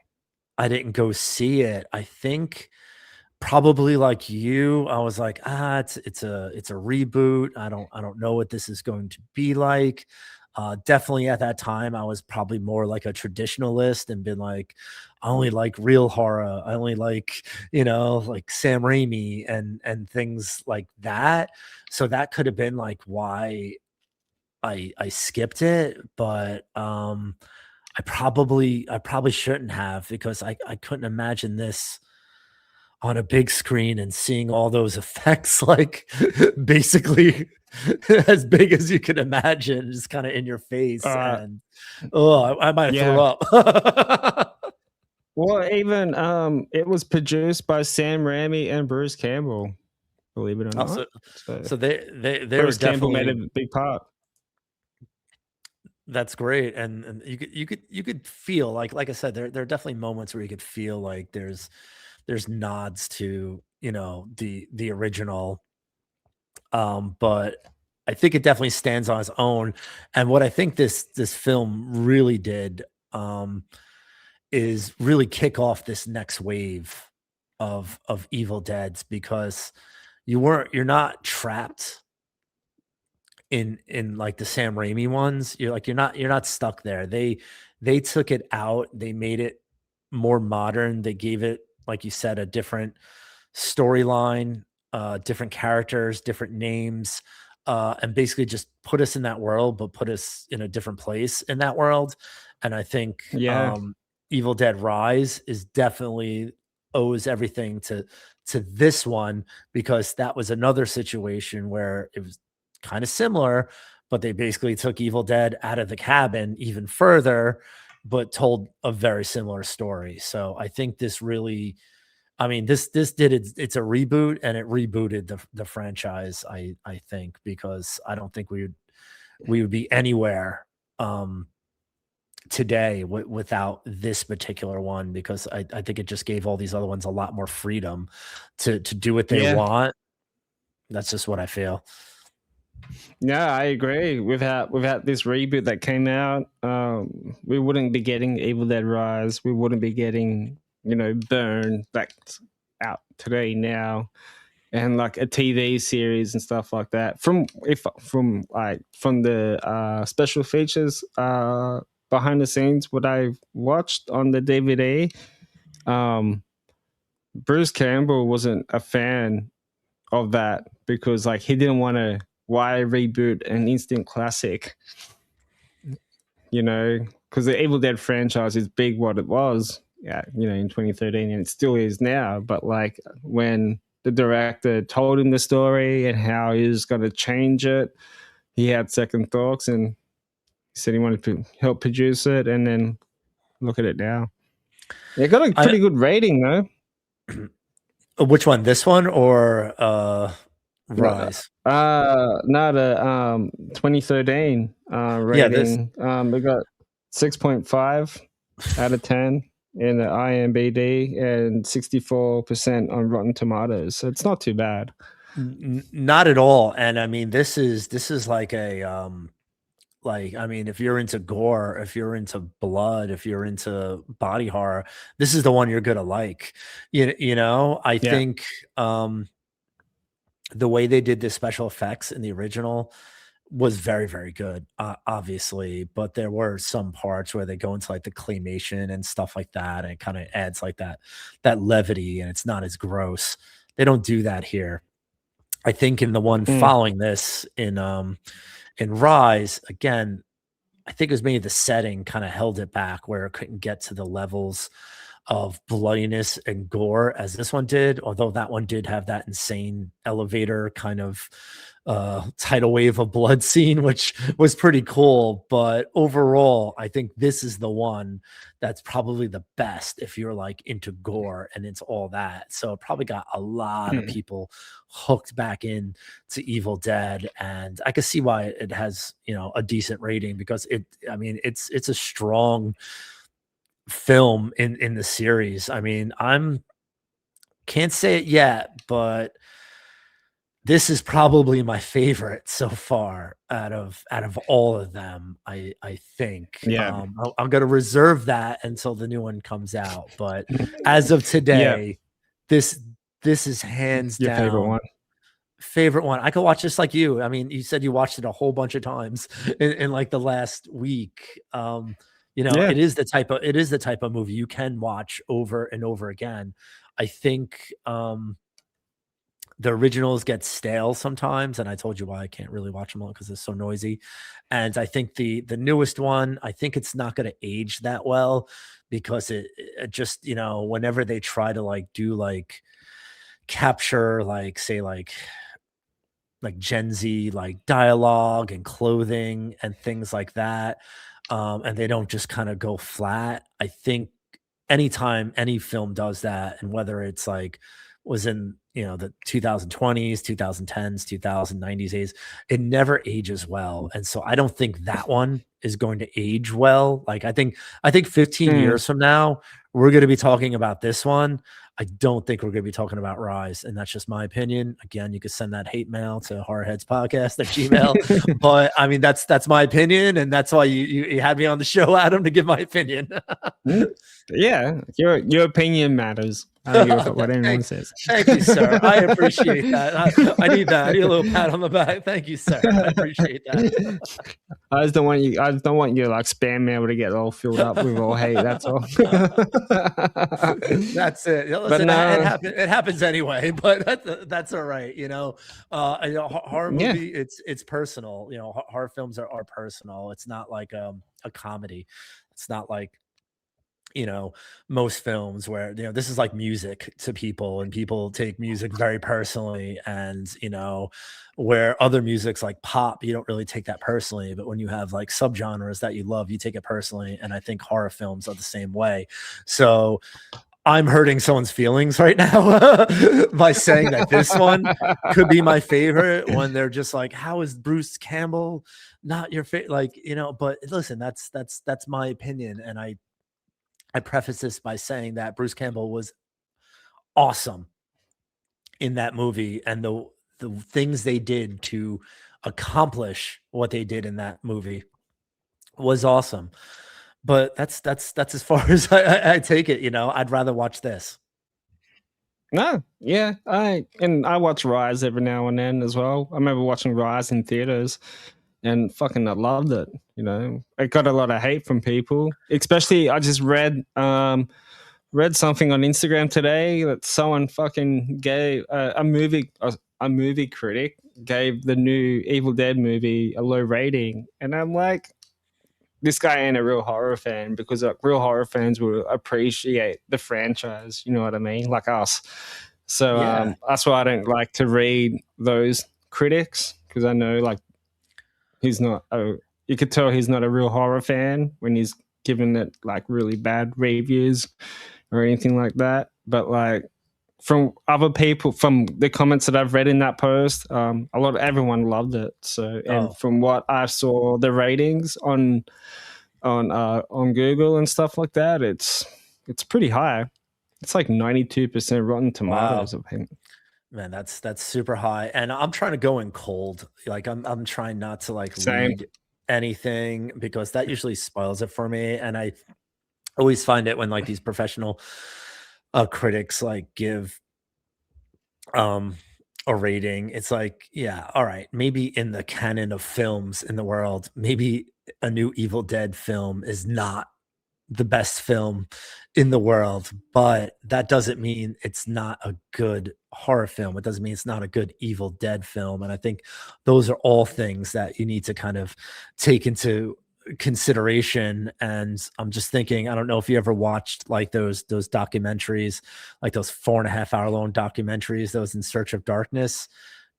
Speaker 2: I didn't go see it. I think probably like you, I was like, it's a reboot. I don't know what this is going to be like. Definitely at that time, I was probably more like a traditionalist and been like, I only like real horror. I only like, like Sam Raimi and things like that. So that could have been like why I skipped it. But I probably shouldn't have, because I couldn't imagine this on a big screen and seeing all those effects like basically as big as you could imagine, just kind of in your face. And I might have threw up.
Speaker 1: Well, even it was produced by Sam Raimi and Bruce Campbell, believe it or not.
Speaker 2: So they
Speaker 1: Bruce
Speaker 2: were
Speaker 1: Campbell
Speaker 2: definitely
Speaker 1: made a big part.
Speaker 2: That's great. And you could feel like I said, there are definitely moments where you could feel like there's nods to the original. But I think it definitely stands on its own. And what I think this film really did is really kick off this next wave of Evil Deads, because you're not trapped in like the Sam Raimi ones. You're not stuck there. They took it out. They made it more modern. They gave it, like you said, a different storyline, different characters, different names, and basically just put us in that world, but put us in a different place in that world. And I think Evil Dead Rise is definitely owes everything to this one, because that was another situation where it was kind of similar, but they basically took Evil Dead out of the cabin even further, but told a very similar story. So I think this really, this did it. It's a reboot, and it rebooted the franchise. I think, because I don't think we would be anywhere today without this particular one, because I think it just gave all these other ones a lot more freedom to do what they want. That's just what I feel.
Speaker 1: Yeah, I agree. Without this reboot that came out, we wouldn't be getting Evil Dead Rise. We wouldn't be getting Burn back out today now, and like a TV series and stuff like that. From the special features behind the scenes, what I've watched on the DVD, Bruce Campbell wasn't a fan of that, because like he didn't want to. Why reboot an instant classic? Because the Evil Dead franchise is big, what it was, in 2013, and it still is now. But like when the director told him the story and how he was going to change it, he had second thoughts, and he said he wanted to help produce it. And then look at it now. It got a pretty good rating though.
Speaker 2: Which one? This one or Rise.
Speaker 1: No, the 2013
Speaker 2: Yeah, this
Speaker 1: rating. We got 6.5 out of 10 in the IMDb and 64% on Rotten Tomatoes. So it's not too bad.
Speaker 2: not at all. And I mean, this is like a like, I mean, if you're into gore, if you're into blood, if you're into body horror, this is the one you're gonna like. You know, I
Speaker 1: Yeah.
Speaker 2: think the way they did the special effects in the original was very, very good, obviously, but there were some parts where they go into like the claymation and stuff like that, and it kind of adds like that levity, and it's not as gross. They don't do that here. I think in the one
Speaker 1: Mm.
Speaker 2: following this in Rise, again, I think it was maybe the setting kind of held it back where it couldn't get to the levels of bloodiness and gore as this one did, although that one did have that insane elevator kind of tidal wave of blood scene, which was pretty cool. But overall, I think this is the one that's probably the best if you're like into gore and into all that. So it probably got a lot of
Speaker 1: Mm.
Speaker 2: people hooked back in to Evil Dead, and I can see why it has, you know, a decent rating, because I mean, it's a strong film in the series. I mean, I'm can't say it yet, but this is probably my favorite so far out of all of them. I think
Speaker 1: Yeah.
Speaker 2: I'm gonna reserve that until the new one comes out. But as of
Speaker 1: Yeah.
Speaker 2: today, this this is hands
Speaker 1: Your favorite
Speaker 2: down
Speaker 1: one.
Speaker 2: favorite one. I could watch just like you. I mean, you said you watched it a whole bunch of times in like the last week. You know,
Speaker 1: Yeah.
Speaker 2: it is the type of movie you can watch over and over again. I think the originals get stale sometimes, and I told you why I can't really watch them all because it's so noisy. And I think the newest one, I think it's not going to age that well, because it just, you know, whenever they try to like do like capture like say like Gen Z like dialogue and clothing and things like that, and they don't just kind of go flat. I think anytime any film does that, and whether it's like was in, you know, the 2020s, 2010s, 2090s, it never ages well. And so I don't think that one is going to age well. Like I think 15
Speaker 1: Mm.
Speaker 2: years from now, we're going to be talking about this one. I don't think we're going to be talking about Rise, and that's just my opinion. Again, you could send that hate mail to Horrorheads Podcast at Gmail, but I mean that's my opinion, and that's why you had me on the show, Adam, to give my opinion.
Speaker 1: Mm. Yeah, your opinion matters. I don't give a fuck what anyone says.
Speaker 2: Thank you, sir. I appreciate that. I need that. I need a little pat on the back. Thank you, sir. I appreciate that.
Speaker 1: I just don't want you. I just don't want your like spam mail to get all filled up with all hate. That's all.
Speaker 2: That's it. Listen,
Speaker 1: But no,
Speaker 2: it happens anyway, but that's all right. You know, horror
Speaker 1: yeah,
Speaker 2: movie, it's personal. You know, horror films are personal. It's not like a comedy. It's not like, you know, most films where, you know, this is like music to people, and people take music very personally. And, you know, where other music's like pop, you don't really take that personally. But when you have like subgenres that you love, you take it personally. And I think horror films are the same way. So I'm hurting someone's feelings right now by saying that this one could be my favorite, when they're just like, how is Bruce Campbell not your favorite? Like, you know, but listen, that's my opinion. And I preface this by saying that Bruce Campbell was awesome in that movie, and the things they did to accomplish what they did in that movie was awesome. But that's as far as I take it. You know, I'd rather watch this.
Speaker 1: no, yeah. I watch Rise every now and then as well. I remember watching Rise in theaters, and fucking I loved it. You know, it got a lot of hate from people, especially I just read something on Instagram today that someone fucking gave a movie critic gave the new Evil Dead movie a low rating, and I'm like, this guy ain't a real horror fan, because like real horror fans will appreciate the franchise. You know what I mean? Like us. So
Speaker 2: Yeah.
Speaker 1: that's why I don't like to read those critics, because I know like he's not. You could tell he's not a real horror fan when he's giving it like really bad reviews or anything like that. But like from other people, from the comments that I've read in that post, everyone loved it. So, and from what I saw, the ratings on Google and stuff like that, it's pretty high. It's like 92% Rotten Tomatoes,
Speaker 2: Wow.
Speaker 1: I think.
Speaker 2: Man, that's super high. And I'm trying to go in cold. Like I'm trying not to like
Speaker 1: Same.
Speaker 2: read anything because that usually spoils it for me. And I always find it when like these professional critics like give a rating. It's like, yeah, all right, maybe in the canon of films in the world, maybe a new Evil Dead film is not the best film in the world, but that doesn't mean it's not a good horror film. It doesn't mean it's not a good Evil Dead film. And I think those are all things that you need to kind of take into consideration. And I'm just thinking, I don't know if you ever watched like those documentaries, like those 4.5 hour long documentaries, those In Search of Darkness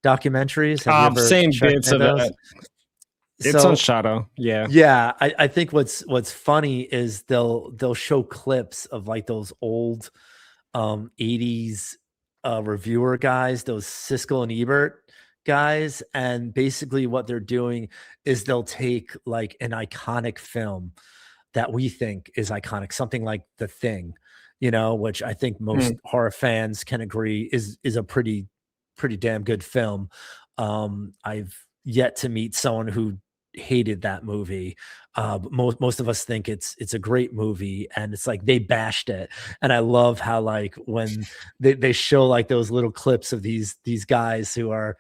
Speaker 2: documentaries. Have you ever
Speaker 1: Same
Speaker 2: checked
Speaker 1: bits
Speaker 2: any of
Speaker 1: of
Speaker 2: those?
Speaker 1: it. It's on Shadow. Yeah.
Speaker 2: Yeah, I think what's funny is they'll show clips of like those old 80s reviewer guys, those Siskel and Ebert guys, and basically what they're doing is they'll take like an iconic film that we think is iconic, something like The Thing, which I think most horror fans can agree is a pretty damn good film. I've yet to meet someone who hated that movie. But most of us think it's a great movie, and it's like they bashed it. And I love how like when they show like those little clips of these guys who are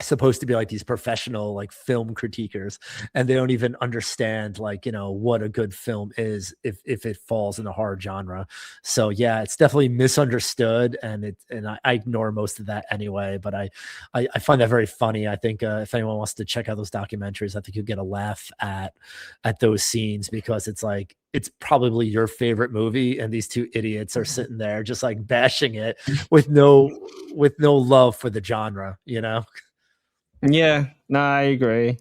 Speaker 2: supposed to be like these professional like film critiquers, and they don't even understand like what a good film is if it falls in the horror genre. So yeah, it's definitely misunderstood, and I ignore most of that anyway, but I find that very funny. I think if anyone wants to check out those documentaries, I think you'll get a laugh at those scenes, because it's like it's probably your favorite movie and these two idiots are sitting there just like bashing it with no love for the genre.
Speaker 1: Yeah, no, I agree.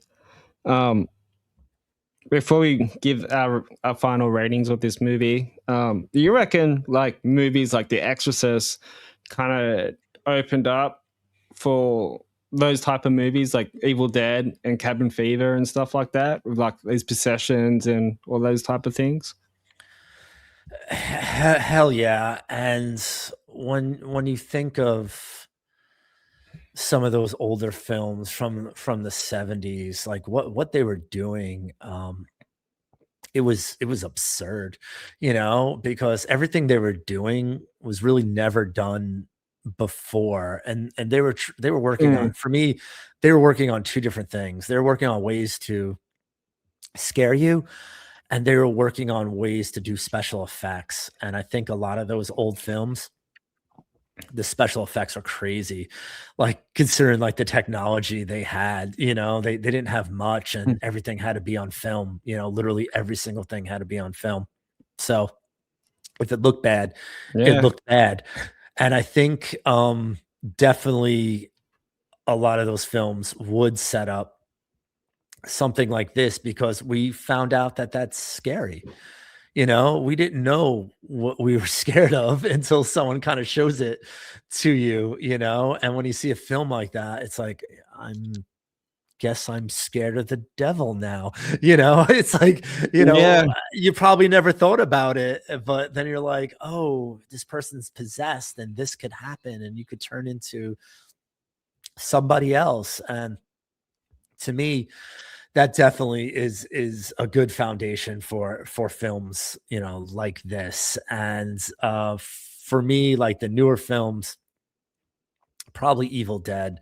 Speaker 1: Before we give our final ratings of this movie, do you reckon like movies like The Exorcist kind of opened up for those type of movies like Evil Dead and Cabin Fever and stuff like that, with like these possessions and all those type of things?
Speaker 2: Hell yeah. And when you think of some of those older films from the 70s, like what they were doing, it was absurd, because everything they were doing was really never done before. And they were working on, for me, they were working on two different things. They were working on ways to scare you, and they were working on ways to do special effects. And I think a lot of those old films, the special effects are crazy, like considering like the technology they had. They didn't have much, and everything had to be on film. Literally every single thing had to be on film. So if it looked bad, it looked bad. And I think definitely a lot of those films would set up something like this, because we found out that that's scary. We didn't know what we were scared of until someone kind of shows it to you, and when you see a film like that, it's like, guess I'm scared of the devil now. It's like,
Speaker 1: Yeah.
Speaker 2: you probably never thought about it, but then you're like, oh, this person's possessed and this could happen, and you could turn into somebody else. And to me, that definitely is a good foundation for films, like this. And for me, like the newer films, probably Evil Dead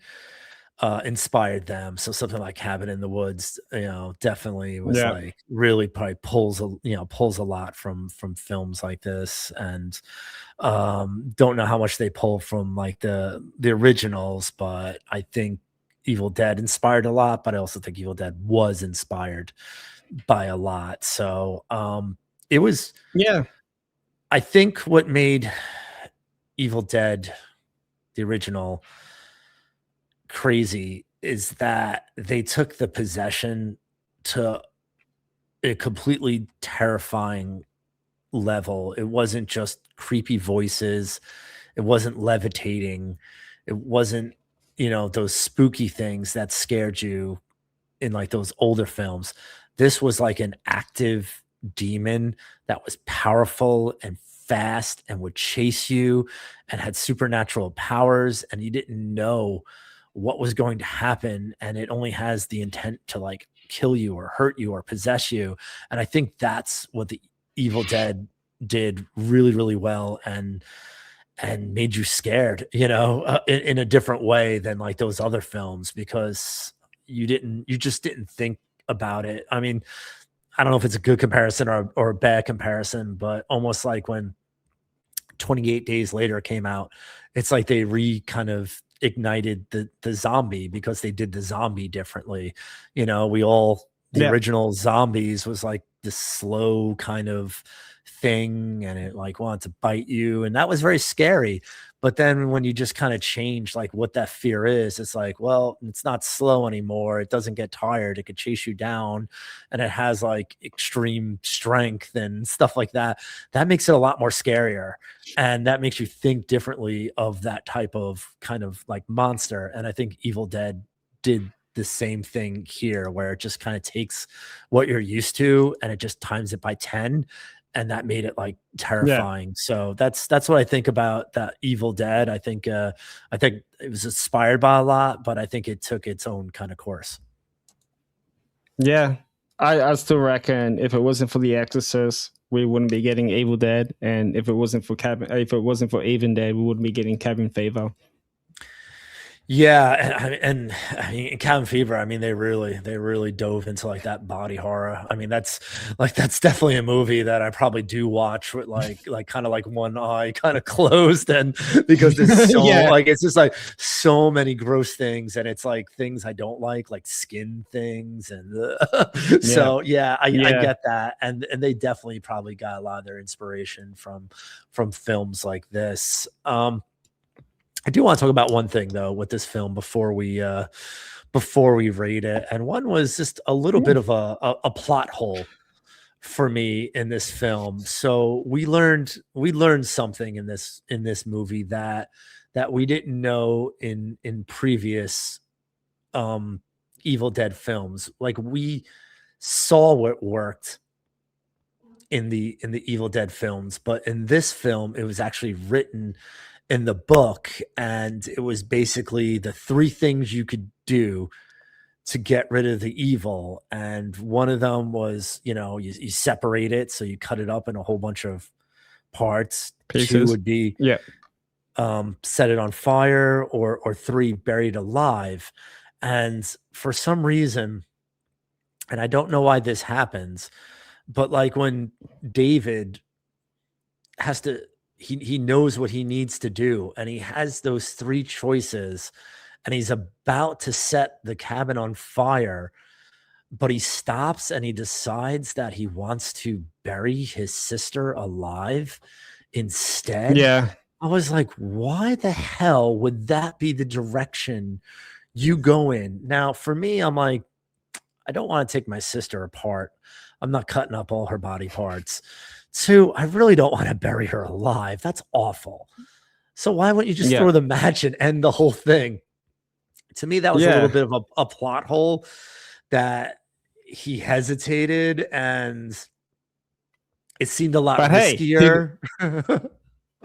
Speaker 2: inspired them. So something like Cabin in the Woods, definitely was
Speaker 1: Yeah.
Speaker 2: like really probably pulls a lot from films like this. And don't know how much they pull from like the originals, but I think Evil Dead inspired a lot, but I also think Evil Dead was inspired by a lot. So it was,
Speaker 1: Yeah.
Speaker 2: I think what made Evil Dead, the original, crazy is that they took the possession to a completely terrifying level. It wasn't just creepy voices It wasn't levitating. It wasn't, those spooky things that scared you in like those older films. This was like an active demon that was powerful and fast and would chase you and had supernatural powers, and you didn't know what was going to happen, and it only has the intent to like kill you or hurt you or possess you. And I think that's what the Evil Dead did really, really well, and made you scared, in a different way than like those other films, because you just didn't think about it. I mean, I don't know if it's a good comparison or a bad comparison, but almost like when 28 Days Later came out, it's like they kind of ignited the zombie, because they did the zombie differently. The original Zombies was like this slow kind of thing, and it like wanted to bite you, and that was very scary. But then when you just kind of change like what that fear is, it's like, well, it's not slow anymore. It doesn't get tired. It could chase you down, and it has like extreme strength and stuff like that. That makes it a lot more scarier, and that makes you think differently of that type of kind of like monster. And I think Evil Dead did the same thing here, where it just kind of takes what you're used to and it just times it by 10, and that made it like terrifying. So that's what I think about that Evil Dead. I think it was inspired by a lot, but I think it took its own kind of course.
Speaker 1: Yeah, I still reckon if it wasn't for The Exorcist, we wouldn't be getting Evil Dead, and if it wasn't for Even Dead, we wouldn't be getting Cabin Fever.
Speaker 2: Yeah, and I mean, Cabin Fever, I mean, they really dove into like that body horror. I mean, that's definitely a movie that I probably do watch with like kind of like one eye kind of closed, and because there's so like it's just like so many gross things, and it's like things I don't like skin things, and so I get that, and they definitely probably got a lot of their inspiration from films like this. I do want to talk about one thing though with this film before we rate it, and one was just a little bit of a plot hole for me in this film. So we learned something in this movie that we didn't know in previous Evil Dead films. Like, we saw what worked in the Evil Dead films, but in this film it was actually written in the book, and it was basically the 3 things you could do to get rid of the evil. And one of them was, you separate it, so you cut it up in a whole bunch of parts. Pieces. 2 would be set it on fire, or 3, buried alive. And for some reason, and I don't know why this happens, but like when David has to, he knows what he needs to do, and he has those 3 choices, and he's about to set the cabin on fire, but he stops and he decides that he wants to bury his sister alive instead.
Speaker 1: Yeah.
Speaker 2: I was like, why the hell would that be the direction you go in? Now, for me, I'm like, I don't want to take my sister apart. I'm not cutting up all her body parts. 2, I really don't want to bury her alive. That's awful. So why wouldn't you just throw the match and end the whole thing? To me, that was a little bit of a plot hole that he hesitated, and it seemed a lot riskier.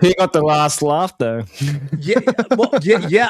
Speaker 1: He got the last laugh though.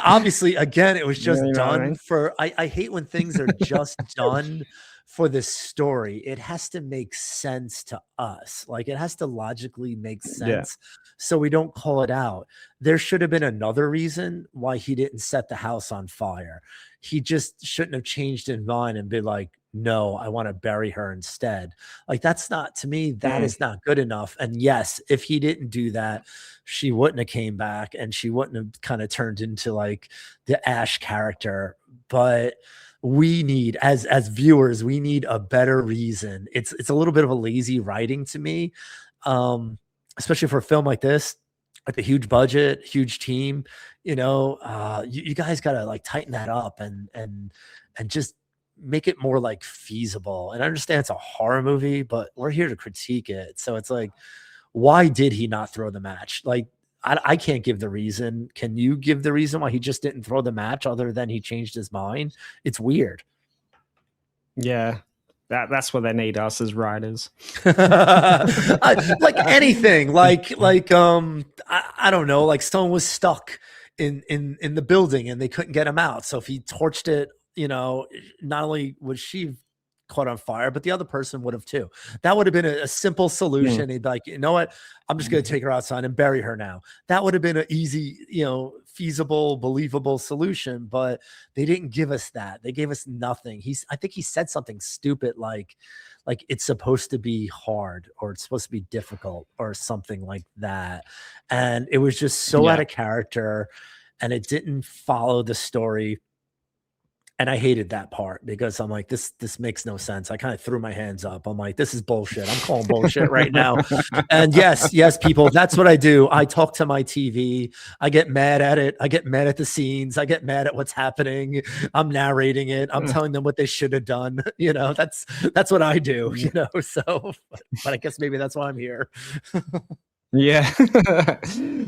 Speaker 2: Obviously, again, it was just done for. I hate when things are just done for the story. It has to make sense to us. Like, it has to logically make sense, so we don't call it out. There should have been another reason why he didn't set the house on fire. He just shouldn't have changed his mind and be like, no, I want to bury her instead. Like, that's not, to me, that is not good enough. And yes, if he didn't do that, she wouldn't have came back, and she wouldn't have kind of turned into like the Ash character. But we need, as viewers, we need a better reason. It's a little bit of a lazy writing to me, especially for a film like this, like a huge budget, huge team. You guys got to like tighten that up and just make it more like feasible. And I understand it's a horror movie, but we're here to critique it. So it's like, why did he not throw the match? Like, I can't give the reason. Can you give the reason why he just didn't throw the match other than he changed his mind? It's weird.
Speaker 1: Yeah. That's what they need us as writers.
Speaker 2: Like anything, like I don't know, like someone was stuck in the building and they couldn't get him out. So if he torched it, not only was she caught on fire, but the other person would have too. That would have been a simple solution. He'd be like, you know what? I'm just going to take her outside and bury her now. That would have been an easy, feasible, believable solution, but they didn't give us that. They gave us nothing. I think he said something stupid like it's supposed to be hard or it's supposed to be difficult or something like that. And it was just so out of character and it didn't follow the story. And I hated that part because I'm like, this makes no sense. I kind of threw my hands up. I'm like, this is bullshit. I'm calling bullshit right now. And yes, people, that's what I do. I talk to my TV. I get mad at it. I get mad at the scenes. I get mad at what's happening. I'm narrating it. I'm telling them what they should have done. That's what I do, so, but I guess maybe that's why I'm here.
Speaker 1: Yeah.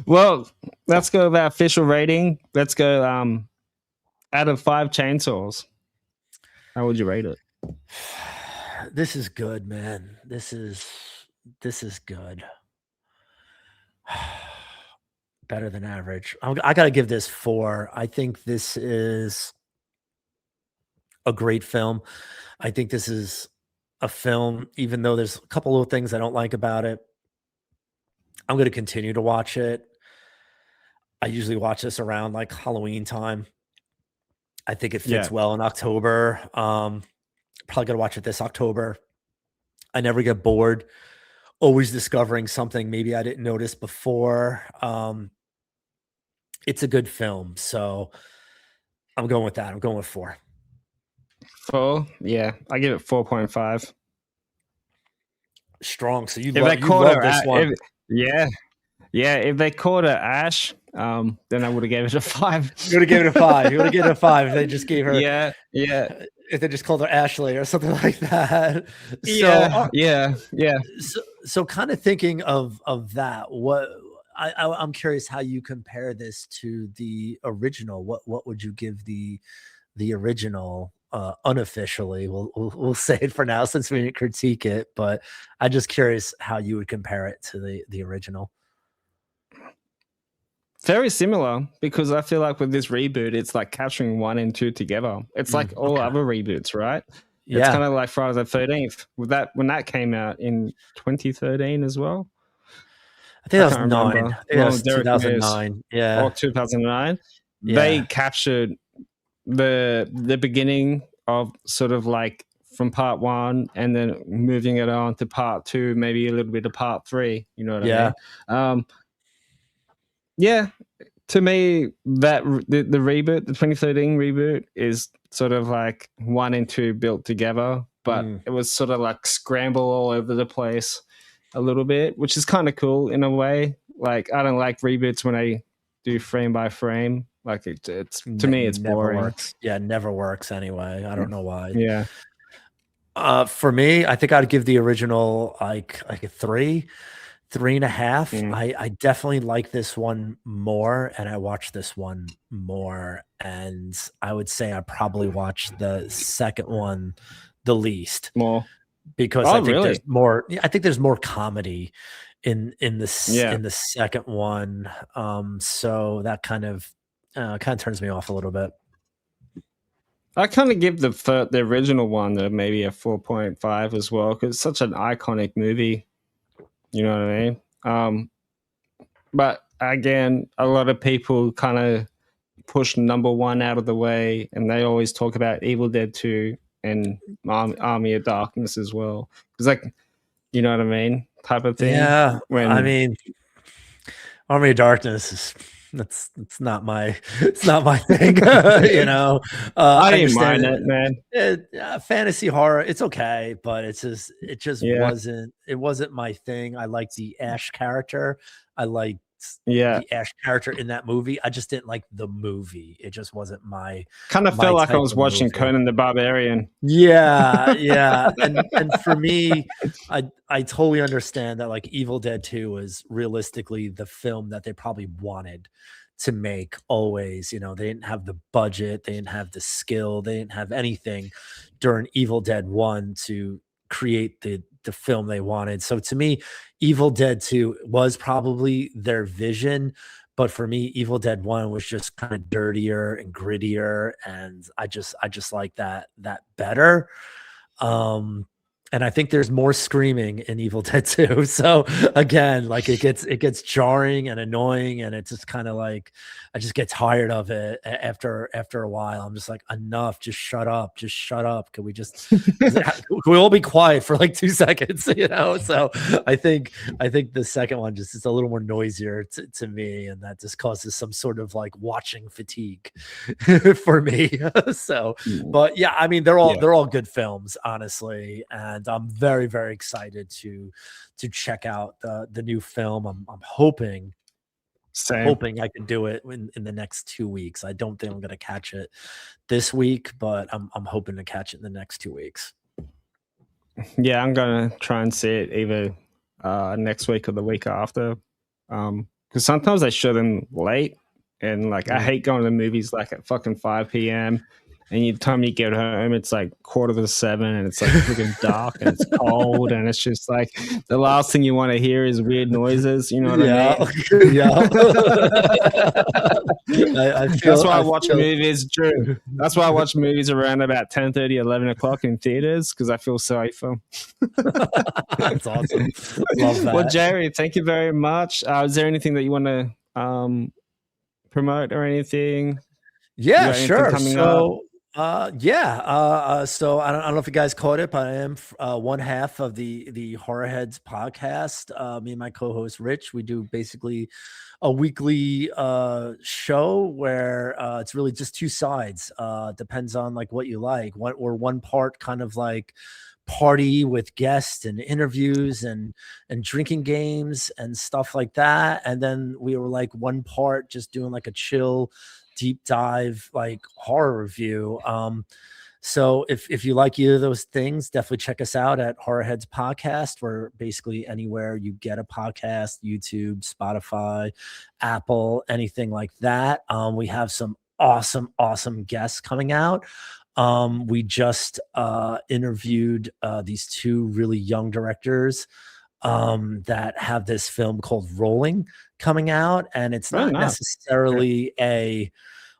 Speaker 1: Well, let's go with our official rating. Let's go, out of 5 chainsaws, how would you rate it?
Speaker 2: This is good, man. This is good. Better than average. I got to give this 4. I think this is a great film. I think this is a film, even though there's a couple of things I don't like about it, I'm going to continue to watch it. I usually watch this around like Halloween time. I think it fits well in October. Probably gonna watch it this October. I never get bored. Always discovering something maybe I didn't notice before. It's a good film, so I'm going with that. I'm going with 4.
Speaker 1: 4? Yeah, I give it 4.5.
Speaker 2: Strong. So you love this one.
Speaker 1: If they called her Ash, then I would have gave it a 5.
Speaker 2: You would have given it a 5. You would have given it a 5 if they just gave her.
Speaker 1: Yeah.
Speaker 2: If they just called her Ashley or something like that. So kind of thinking of that, what I'm curious how you compare this to the original. What would you give the original unofficially? We'll say it for now since we didn't critique it, but I'm just curious how you would compare it to the original.
Speaker 1: Very similar, because I feel like with this reboot, it's like capturing 1 and 2 together. It's like all other reboots, right? Yeah. It's kind of like Friday the 13th. When that came out in 2013 as well.
Speaker 2: I think that was 9. I think that was 2009. Yeah.
Speaker 1: Or 2009. Yeah. They captured the beginning of sort of like from part 1 and then moving it on to part 2, maybe a little bit of part 3. You know what I mean? Yeah, to me, that the reboot, the 2013 reboot, is sort of like 1 and 2 built together, but it was sort of like scramble all over the place a little bit, which is kind of cool in a way. Like, I don't like reboots when I do frame by frame. Like, it's to me, it's boring.
Speaker 2: Works. Yeah, it never works anyway. I don't know why.
Speaker 1: Yeah.
Speaker 2: For me, I think I'd give the original like a 3.5. I definitely like this one more, and I watched this one more, and I would say I probably watched the second one the least more, because I think there's more. I think there's more comedy in the second one. So that kind of turns me off a little bit.
Speaker 1: I kind of give the original one maybe a 4.5 as well, because it's such an iconic movie. You know what I mean? But again, a lot of people kind of push number 1 out of the way, and they always talk about Evil Dead 2 and Army of Darkness as well. It's like, you know what I mean? Type of thing.
Speaker 2: Yeah. I mean, Army of Darkness is it's not my thing.
Speaker 1: I didn't mind it, man.
Speaker 2: Fantasy horror, it's okay, but it just wasn't my thing. I liked the Ash character. I liked the Ash character in that movie. I just didn't like the movie. It just wasn't my
Speaker 1: kind of felt like I was watching Conan the Barbarian.
Speaker 2: Yeah. And for me, I totally understand that like Evil Dead 2 was realistically the film that they probably wanted to make always. You know, they didn't have the budget, they didn't have the skill, they didn't have anything during Evil Dead 1 to create the film they wanted. So to me, Evil Dead 2 was probably their vision, but for me, Evil Dead 1 was just kind of dirtier and grittier, and I just like that better. And I think there's more screaming in Evil Dead 2. So again, like it gets jarring and annoying, and it's just kind of like I just get tired of it after a while. I'm just like, enough, just shut up. Can we all be quiet for like 2 seconds, you know? So I think the second one just is a little more noisier to me, and that just causes some sort of like watching fatigue for me. So, but yeah, I mean, they're all good films, honestly, and I'm very, very excited to check out the new film. I'm hoping I can do it in the next 2 weeks. I don't think I'm going to catch it this week, but I'm hoping to catch it in the next 2 weeks.
Speaker 1: Yeah, I'm gonna try and see it either next week or the week after. Because sometimes they show them late, and like I hate going to movies like at fucking 5 p.m. and the time you get home, it's like 6:45, and it's like freaking dark and it's cold, and it's just like the last thing you want to hear is weird noises. You know what I mean?
Speaker 2: Yeah.
Speaker 1: That's why I watch movies. Drew. That's why I watch movies around about 10:30, 11 o'clock in theaters, because I feel safer.
Speaker 2: That's awesome. Love that.
Speaker 1: Well, Jerry, thank you very much. Is there anything that you want to promote or anything?
Speaker 2: Yeah, sure. So so I don't know if you guys caught it, but I am one half of the Horrorheads podcast. Me and my co-host Rich, we do basically a weekly show where it's really just two sides. Depends on like what you like. One part kind of like party with guests and interviews and drinking games and stuff like that, and then we were like one part just doing like a chill deep dive like horror review. So if you like either of those things, definitely check us out at Horrorheads Podcast. We're basically anywhere you get a podcast, YouTube, Spotify, Apple, anything like that. We have some awesome guests coming out. We just interviewed these two really young directors that have this film called Rolling coming out, and it's not necessarily a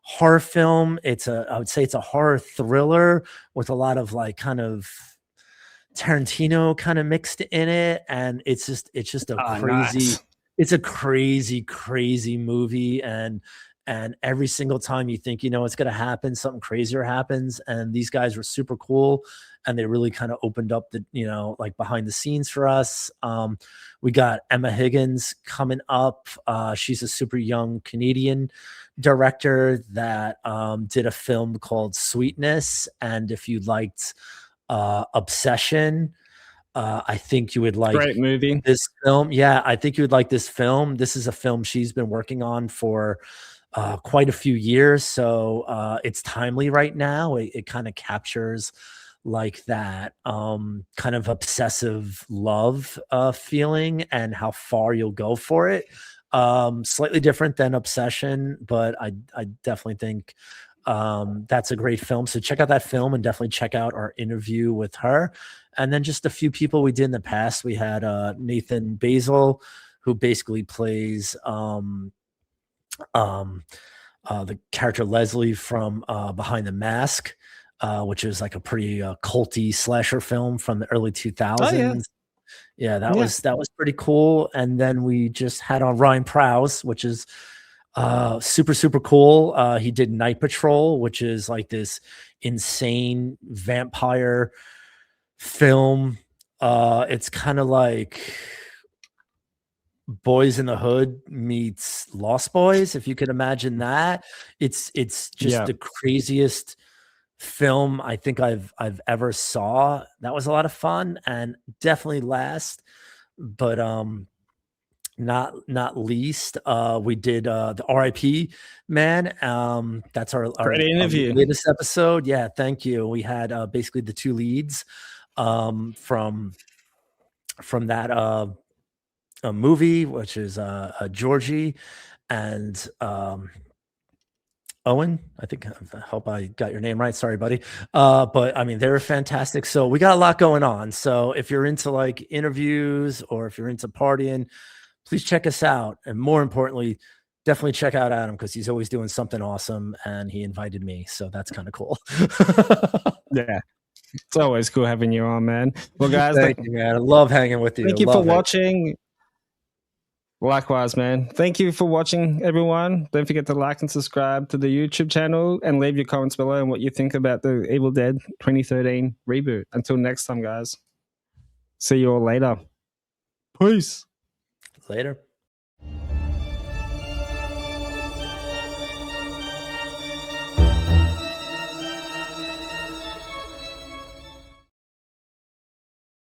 Speaker 2: horror film. I would say it's a horror thriller with a lot of like kind of Tarantino kind of mixed in it, and it's just a crazy, it's a crazy movie, and every single time you think, you know, it's going to happen, something crazier happens. And these guys were super cool, and they really kind of opened up the, you know, like behind the scenes for us. We got Emma Higgins coming up. She's a super young Canadian director that did a film called Sweetness. And if you liked Obsession, I think you would like
Speaker 1: great movie.
Speaker 2: This film. Yeah, I think you would like this film. This is a film she's been working on for quite a few years, so it's timely right now. It kind of captures like that kind of obsessive love feeling and how far you'll go for it. Slightly different than Obsession, but I definitely think that's a great film. So check out that film, and definitely check out our interview with her. And then just a few people we did in the past. We had Nathan Basil, who basically plays the character Leslie from Behind the Mask, which is like a pretty culty slasher film from the early 2000s. Yeah, that was pretty cool. And then we just had on Ryan Prowse, which is super cool. He did Night Patrol, which is like this insane vampire film. It's kind of like Boys in the Hood meets Lost Boys, if you could imagine that. It's just the craziest film I think I've ever saw. That was a lot of fun and definitely last. But not least, we did the RIP man. That's our
Speaker 1: Great interview.
Speaker 2: latest episode. Yeah, thank you. We had basically the two leads from that a movie, which is Georgie and Owen. I think, I hope I got your name right. Sorry, buddy. But I mean, they were fantastic. So we got a lot going on. So if you're into like interviews or if you're into partying, please check us out. And more importantly, definitely check out Adam, because he's always doing something awesome and he invited me. So that's kind of cool.
Speaker 1: Yeah. It's always cool having you on, man. Well, guys,
Speaker 2: thank you, man. I love hanging with you.
Speaker 1: Thank you for watching. Likewise, man. Thank you for watching, everyone. Don't forget to like and subscribe to the YouTube channel and leave your comments below on what you think about the Evil Dead 2013 reboot. Until next time, guys. See you all later. Peace.
Speaker 2: Later.